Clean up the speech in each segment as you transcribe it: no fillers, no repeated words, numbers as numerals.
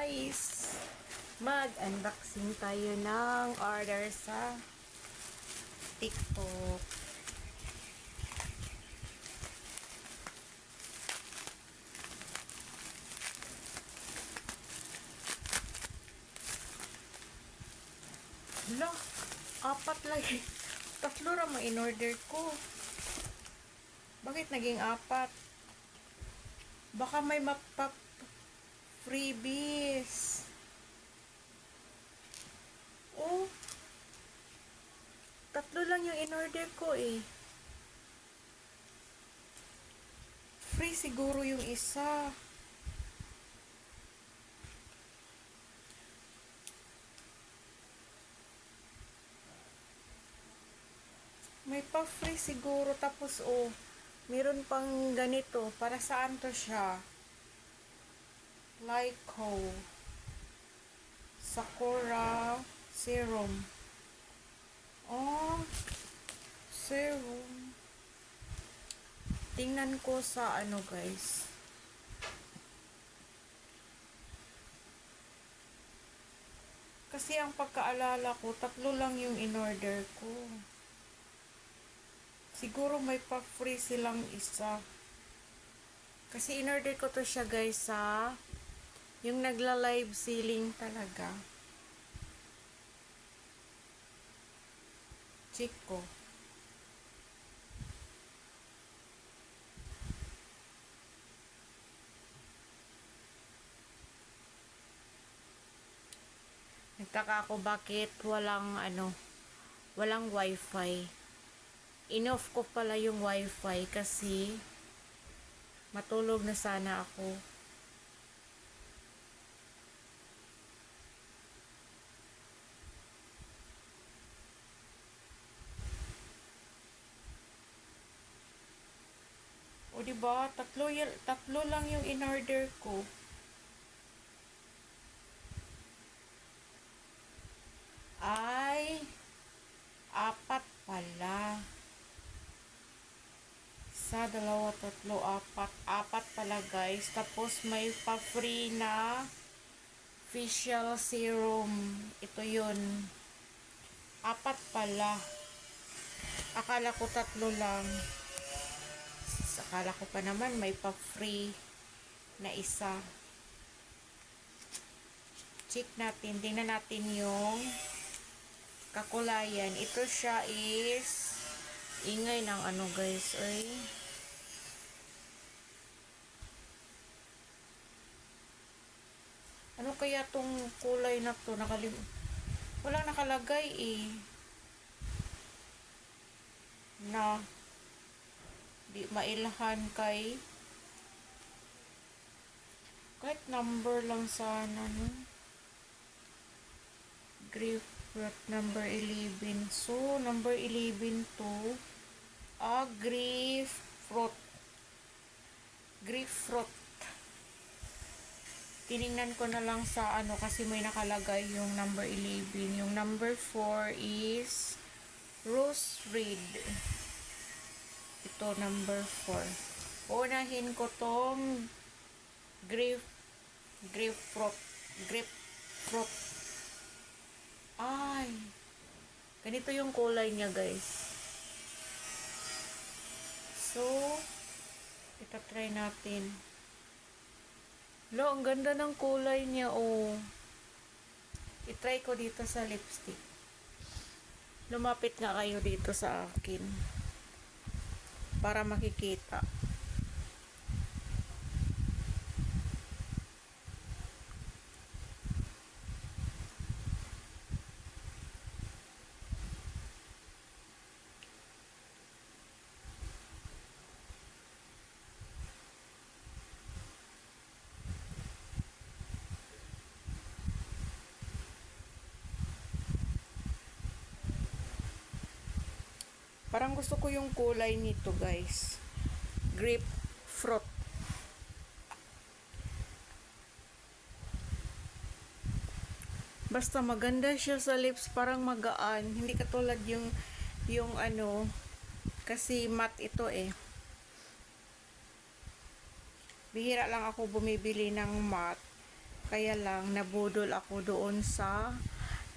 guys! Mag-unboxing tayo ng order sa TikTok. Hala, apat lagi. Tatlo ra in-order ko. Bakit naging apat? Baka may freebies. Oh, tatlo lang yung in-order ko eh. Free siguro yung isa. May pa-free siguro. Tapos oh, meron pang ganito. Para saan to siya? Lyco Sakura Serum. Oh, serum. Tingnan ko sa ano guys. Kasi ang pagkaalala ko, tatlo lang yung in-order ko. Siguro may pa-free silang isa. Kasi in-order ko to siya guys sa yung nagla-live selling talaga. Check ko. Nagtaka ako bakit walang walang wifi. In-off ko pala yung wifi kasi matulog na sana ako. O diba, tatlo lang yung in-order ko. Ay, apat pala. Isa, dalawa, tatlo, apat. Apat pala guys. Tapos may pa-free na facial serum. Ito yun. Apat pala. Akala ko tatlo lang. Akala ko pa naman may pa-free na isa. Check natin. Tingnan natin yung kakulayan. Ito siya is ingay ng ano guys. Ay. Ano kaya tong kulay na to? Walang nakalagay eh. Na di mailhan kahit number lang sana no? Grapefruit number 11. So number 11 to grapefruit. Tiningnan ko na lang sa ano kasi may nakalagay yung number 11. Yung number 4 is rose red. Ito, number 4. Unahin ko tong grapefruit. Ay. Ganito yung kulay niya, guys. So, itatry natin. Lo, ang ganda ng kulay niya, oh. Itry ko dito sa lipstick. Lumapit nga kayo dito sa akin. Para makikita. Parang gusto ko yung kulay nito, guys. Grapefruit. Basta maganda siya sa lips, parang magaan. Hindi katulad yung ano, kasi matte ito eh. Bihira lang ako bumibili ng matte. Kaya lang, nabudol ako doon sa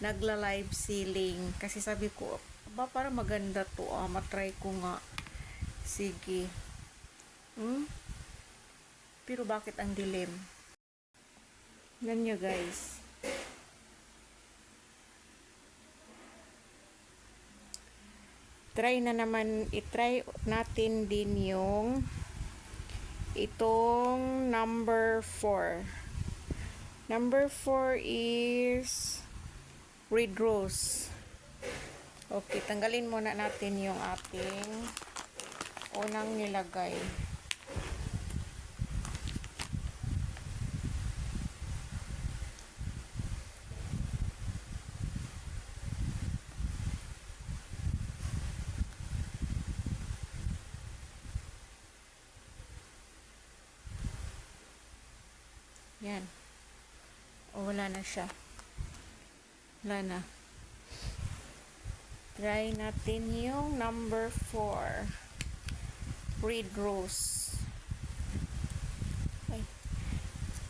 nagla-live ceiling. Kasi sabi ko, ba para maganda to, matry ko nga. Sige. Pero bakit ang dilim? Ganyan guys. Try na naman, itry natin din yung itong number 4. Number 4 is red rose. Okay, tanggalin muna natin yung ating unang nilagay. Yan. O, wala na siya. Wala na. Try natin yung number 4. Red rose. Ay.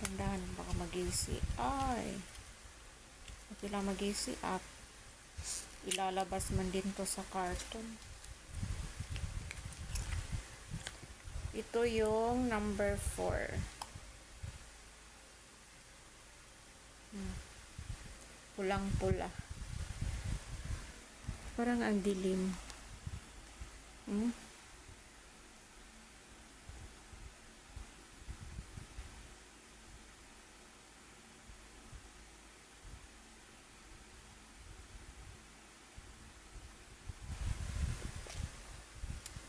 Tandahan. Baka mag-isi. Ay. Pag lang mag-isi at ilalabas man din to sa carton. Ito yung number 4. Pulang-pula. Parang ang dilim.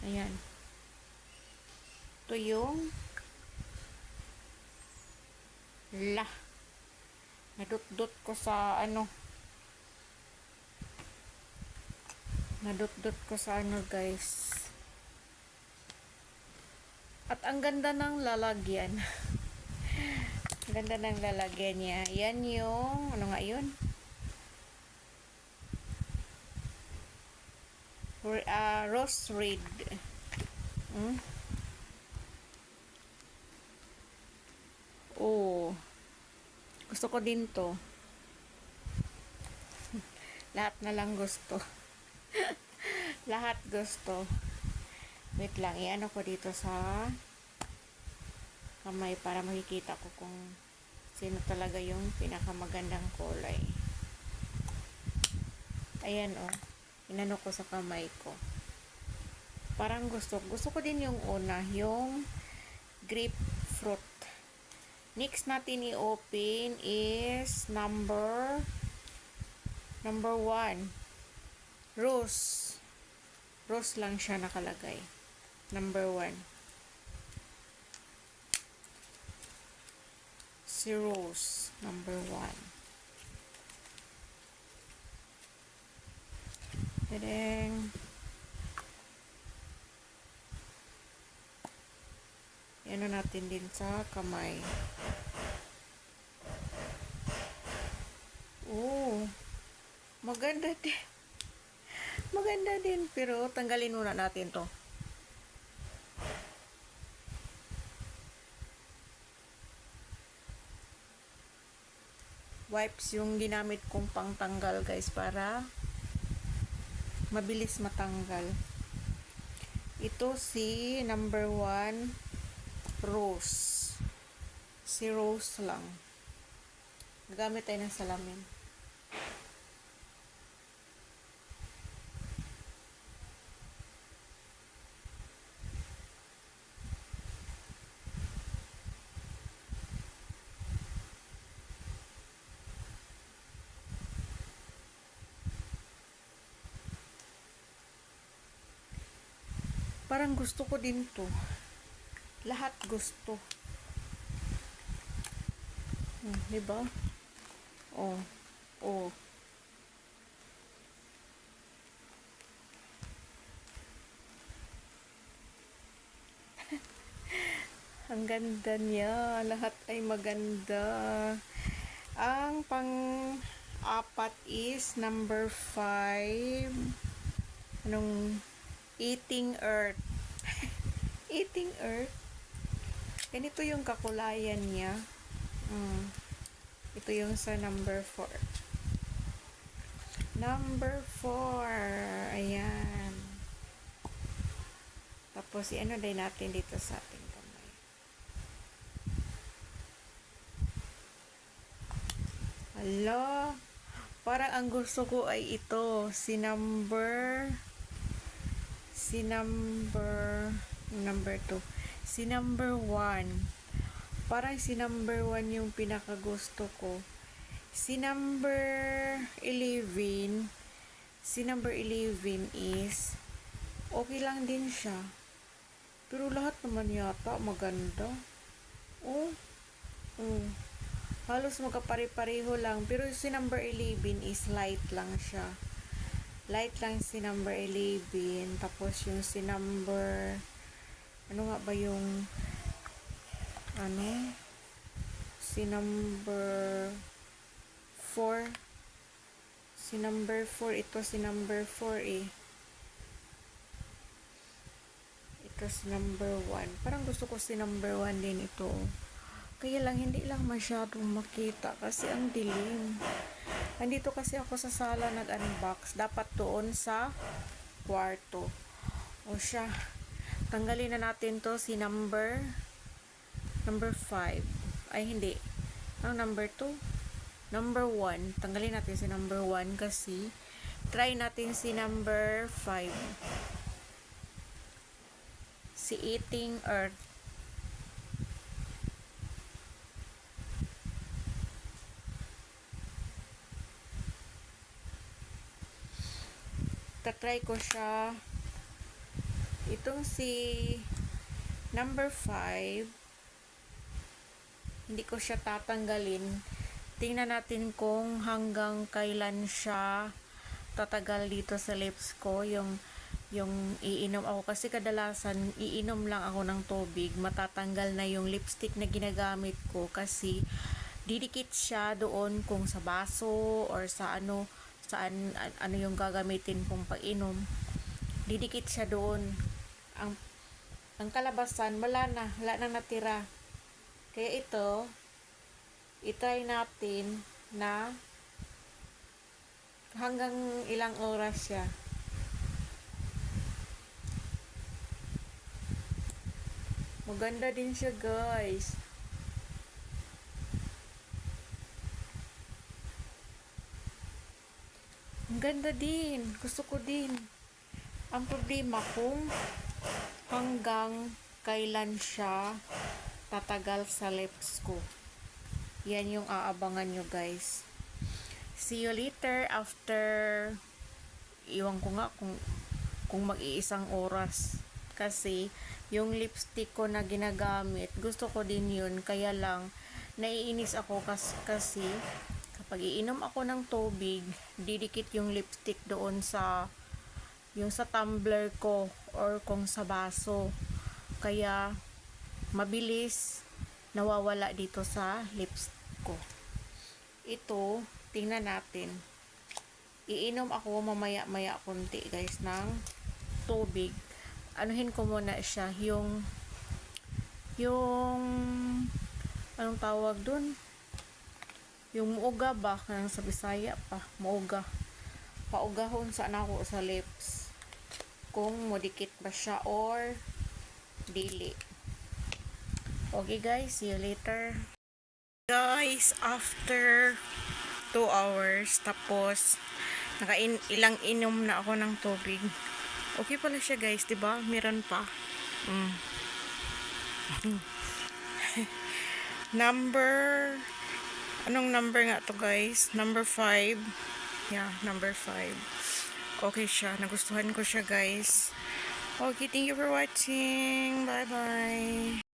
Ayan. Ito yung nadot-dot ko sa guys. At ang ganda ng lalagyan. Ang ganda ng lalagyan niya. Yan yung ano nga yun? Rose red. Oh. Gusto ko din to. Lahat na lang gusto. Lahat gusto. Wait lang, i-ano ko dito sa kamay para makikita ko kung sino talaga yung pinakamagandang kulay. Ayan inano ko sa kamay ko. Parang gusto ko din yung una, yung grapefruit. Next natin i-open is number 1. Rose. Rose lang siya nakalagay. Number 1. Si Rose. Number 1. Tadang. Yan natin din sa kamay. Oh. Maganda din. Maganda din. Pero tanggalin muna natin to. Wipes yung ginamit kong pangtanggal guys para mabilis matanggal. Ito si number 1 Rose. Si Rose lang. Gamit tayo ng salamin. Parang gusto ko din to. Lahat gusto. Diba? Oh. Ang ganda niya. Lahat ay maganda. Ang pang-apat is number 5. Eating Earth. Eating Earth. Ganito yung kakulayan niya. Ito yung sa number 4. Number 4. Ayan. Tapos, i-ano din natin dito sa ating kamay. Hala. Parang ang gusto ko ay ito. Si number 2. Si number 1. Parang si number 1 yung pinakagusto ko. Si number 11 is okay lang din siya. Pero lahat naman yata maganda. Oh. Halos magkapare-pareho lang. Pero si number 11 is light lang siya. Light lang si number 11. Tapos yung si number ano nga ba yung si number 4. Si number 4. Ito si number 4 eh. Ito si number 1. Parang gusto ko si number 1 din ito. Kaya lang hindi lang masyadong makita kasi ang dilim. Andito kasi ako sa sala nag-unbox. Dapat doon sa kwarto. O siya. Tanggalin na natin to si number 5. Ay hindi. Ang number 2. Number 1. Tanggalin natin si number 1 kasi try natin si number 5. Si Eating Earth. Tatry ko siya. Itong si number 5, hindi ko siya tatanggalin. Tingnan natin kung hanggang kailan siya tatagal dito sa lips ko. Yung iinom ako. Kasi kadalasan, iinom lang ako ng tubig. Matatanggal na yung lipstick na ginagamit ko. Kasi didikit siya doon kung sa baso or sa saan yung gagamitin kong pag-inom. Didikit siya doon. Ang kalabasan, wala nang natira. Kaya ito, itry natin na hanggang ilang oras siya. Maganda din siya, guys. Ang ganda din. Gusto ko din. Ang problema kung hanggang kailan siya tatagal sa lips ko. Yan yung aabangan nyo, guys. See you later after iwan ko nga kung mag-iisang oras. Kasi yung lipstick ko na ginagamit, gusto ko din yun. Kaya lang, naiinis ako kasi kapag iinom ako ng tubig, didikit yung lipstick doon sa tumbler ko or kung sa baso. Kaya mabilis nawawala dito sa lips ko. Ito, tingnan natin. Iinom ako mamaya-maya konti, guys, ng tubig. Anuhin ko muna siya, yung anong tawag dun? Yung muuga ba? Kanang sa Bisaya pa. Muuga. Paugahon saan ako sa lips. Kung modikit ba siya or dili. Okay, guys. See you later. Guys, after 2 hours, tapos ilang inom na ako ng tubig. Okay pala siya, guys, diba? Meron pa. Anong number nga to, guys? Number 5. Yeah, number 5. Okay siya. Nagustuhan ko siya, guys. Okay, thank you for watching. Bye-bye.